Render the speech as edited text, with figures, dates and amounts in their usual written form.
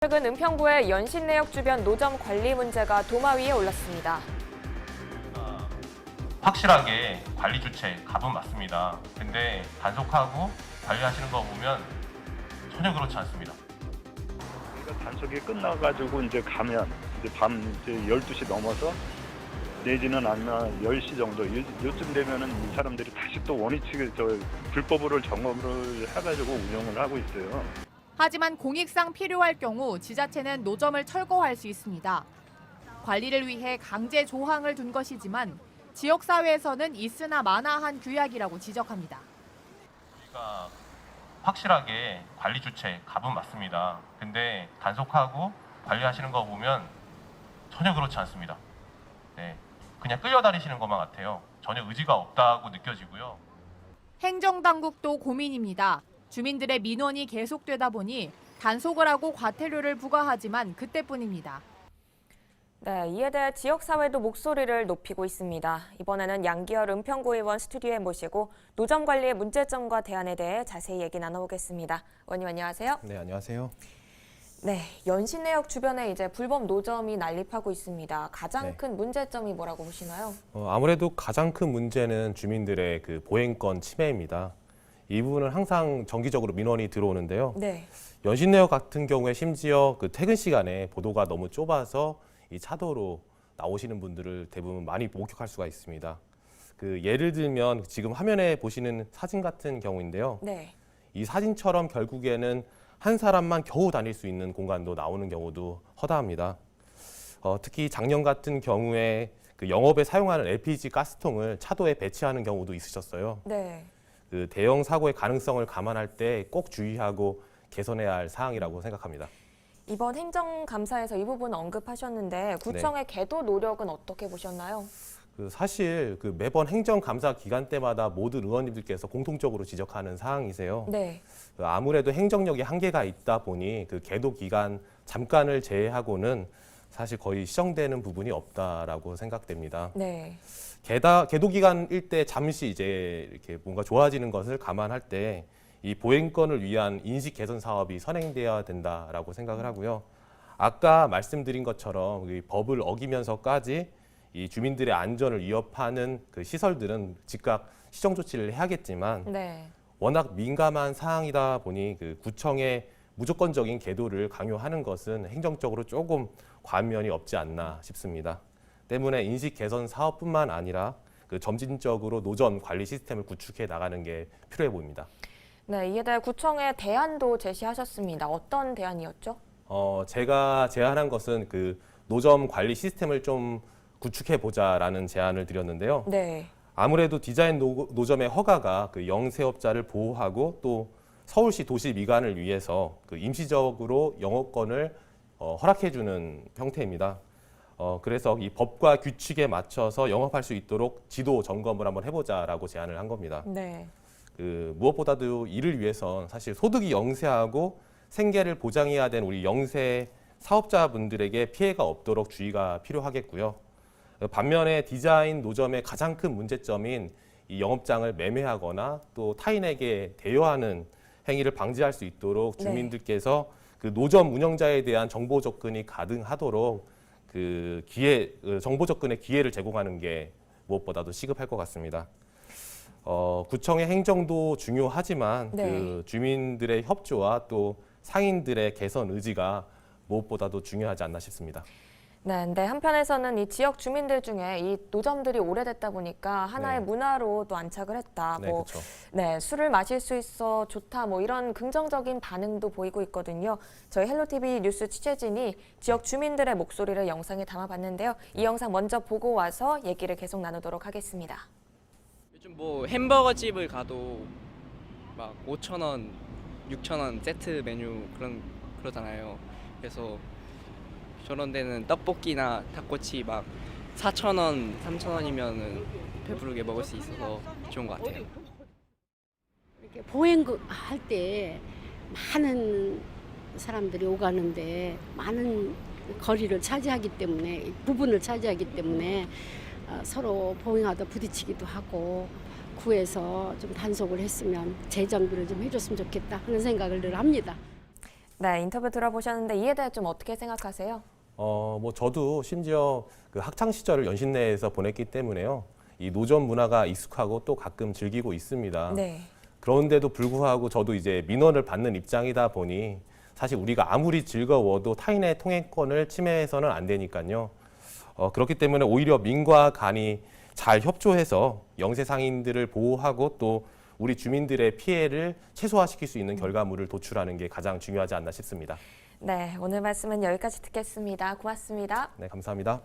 최근 은평구의 연신내역 주변 노점 관리 문제가 도마 위에 올랐습니다. 확실하게 관리 주체 갑은 맞습니다. 근데 단속하고 관리하시는 거 보면 전혀 그렇지 않습니다. 그러니까 단속이 끝나가지고 이제 가면 이제 밤 이제 12시 넘어서 내지는 아니면 10시 정도 요쯤 되면은 이 사람들이 다시 또 원위치 불법으로 점검을 해가지고 운영을 하고 있어요. 하지만 공익상 필요할 경우 지자체는 노점을 철거할 수 있습니다. 관리를 위해 강제 조항을 둔 것이지만 지역사회에서는 있으나 마나한 규약이라고 지적합니다. 우리가 확실하게 관리 주체 갑은 맞습니다. 근데 단속하고 관리하시는 거 보면 전혀 그렇지 않습니다. 네, 그냥 끌려다니시는 것만 같아요. 전혀 의지가 없다고 느껴지고요. 행정당국도 고민입니다. 주민들의 민원이 계속되다 보니 단속을 하고 과태료를 부과하지만 그때뿐입니다. 네, 이에 대해 지역사회도 목소리를 높이고 있습니다. 이번에는 양기열 은평구의원 스튜디오에 모시고 노점 관리의 문제점과 대안에 대해 자세히 얘기 나눠보겠습니다. 의원님 안녕하세요. 네, 안녕하세요. 네, 연신내역 주변에 이제 불법 노점이 난립하고 있습니다. 가장 큰 문제점이 뭐라고 보시나요? 아무래도 가장 큰 문제는 주민들의 그 보행권 침해입니다. 이 부분은 항상 정기적으로 민원이 들어오는데요. 네. 연신내역 같은 경우에 심지어 그 퇴근 시간에 보도가 너무 좁아서 이 차도로 나오시는 분들을 대부분 많이 목격할 수가 있습니다. 그 예를 들면 지금 화면에 보시는 사진 같은 경우인데요. 네. 이 사진처럼 결국에는 한 사람만 겨우 다닐 수 있는 공간도 나오는 경우도 허다합니다. 특히 작년 같은 경우에 그 영업에 사용하는 LPG 가스통을 차도에 배치하는 경우도 있으셨어요. 네. 그 대형 사고의 가능성을 감안할 때 꼭 주의하고 개선해야 할 사항이라고 생각합니다. 이번 행정감사에서 이 부분 언급하셨는데 구청의 계도 노력은 어떻게 보셨나요? 사실 그 매번 행정감사 기간 때마다 모든 의원님들께서 공통적으로 지적하는 사항이세요. 네. 아무래도 행정력이 한계가 있다 보니 그 계도 기간 잠깐을 제외하고는 사실 거의 시정되는 부분이 없다라고 생각됩니다. 네. 계도 기간일 때 잠시 이제 이렇게 뭔가 좋아지는 것을 감안할 때 이 보행권을 위한 인식 개선 사업이 선행돼야 된다라고 생각을 하고요. 아까 말씀드린 것처럼 이 법을 어기면서까지 이 주민들의 안전을 위협하는 그 시설들은 즉각 시정 조치를 해야겠지만 네. 워낙 민감한 사항이다 보니 그 구청의 무조건적인 계도를 강요하는 것은 행정적으로 조금 과면이 없지 않나 싶습니다. 때문에 인식 개선 사업뿐만 아니라 그 점진적으로 노점 관리 시스템을 구축해 나가는 게 필요해 보입니다. 네, 이에 대해 구청의 대안도 제시하셨습니다. 어떤 대안이었죠? 제가 제안한 것은 그 노점 관리 시스템을 좀 구축해 보자라는 제안을 드렸는데요. 네. 아무래도 디자인 노점의 허가가 그 영세업자를 보호하고 또 서울시 도시 미관을 위해서 그 임시적으로 영업권을 허락해주는 형태입니다. 그래서 이 법과 규칙에 맞춰서 영업할 수 있도록 지도 점검을 한번 해보자라고 제안을 한 겁니다. 네. 무엇보다도 이를 위해선 사실 소득이 영세하고 생계를 보장해야 되는 우리 영세 사업자분들에게 피해가 없도록 주의가 필요하겠고요. 반면에 디자인 노점의 가장 큰 문제점인 이 영업장을 매매하거나 또 타인에게 대여하는 행위를 방지할 수 있도록 주민들께서 그 노점 운영자에 대한 정보 접근이 가능하도록 그 정보 접근의 기회를 제공하는 게 무엇보다도 시급할 것 같습니다. 구청의 행정도 중요하지만 그 주민들의 협조와 또 상인들의 개선 의지가 무엇보다도 중요하지 않나 싶습니다. 네, 근데 한편에서는 이 지역 주민들 중에 이 노점들이 오래됐다 보니까 하나의 문화로 또 안착을 했다. 네, 그렇죠. 술을 마실 수 있어 좋다. 이런 긍정적인 반응도 보이고 있거든요. 저희 헬로티비 뉴스 취재진이 지역 주민들의 목소리를 영상에 담아봤는데요. 이 영상 먼저 보고 와서 얘기를 계속 나누도록 하겠습니다. 요즘 햄버거 집을 가도 막 5,000원, 6,000원 세트 메뉴 그러잖아요. 그래서 저런 데는 떡볶이나 닭꼬치 막 4,000원, 3,000원이면은 배부르게 먹을 수 있어서 좋은 것 같아요. 이렇게 보행할 때 많은 사람들이 오가는데 많은 거리를 차지하기 때문에 부분을 차지하기 때문에 서로 보행하다 부딪히기도 하고 구에서 좀 단속을 했으면 재정비를 좀 해줬으면 좋겠다 하는 생각을 늘 합니다. 네, 인터뷰 들어보셨는데 이에 대해 좀 어떻게 생각하세요? 뭐 저도 심지어 그 학창 시절을 연신내에서 보냈기 때문에요. 이 노점 문화가 익숙하고 또 가끔 즐기고 있습니다. 네. 그런데도 불구하고 저도 이제 민원을 받는 입장이다 보니 사실 우리가 아무리 즐거워도 타인의 통행권을 침해해서는 안 되니까요. 그렇기 때문에 오히려 민과 간이 잘 협조해서 영세 상인들을 보호하고 또 우리 주민들의 피해를 최소화시킬 수 있는 결과물을 도출하는 게 가장 중요하지 않나 싶습니다. 네, 오늘 말씀은 여기까지 듣겠습니다. 고맙습니다. 네, 감사합니다.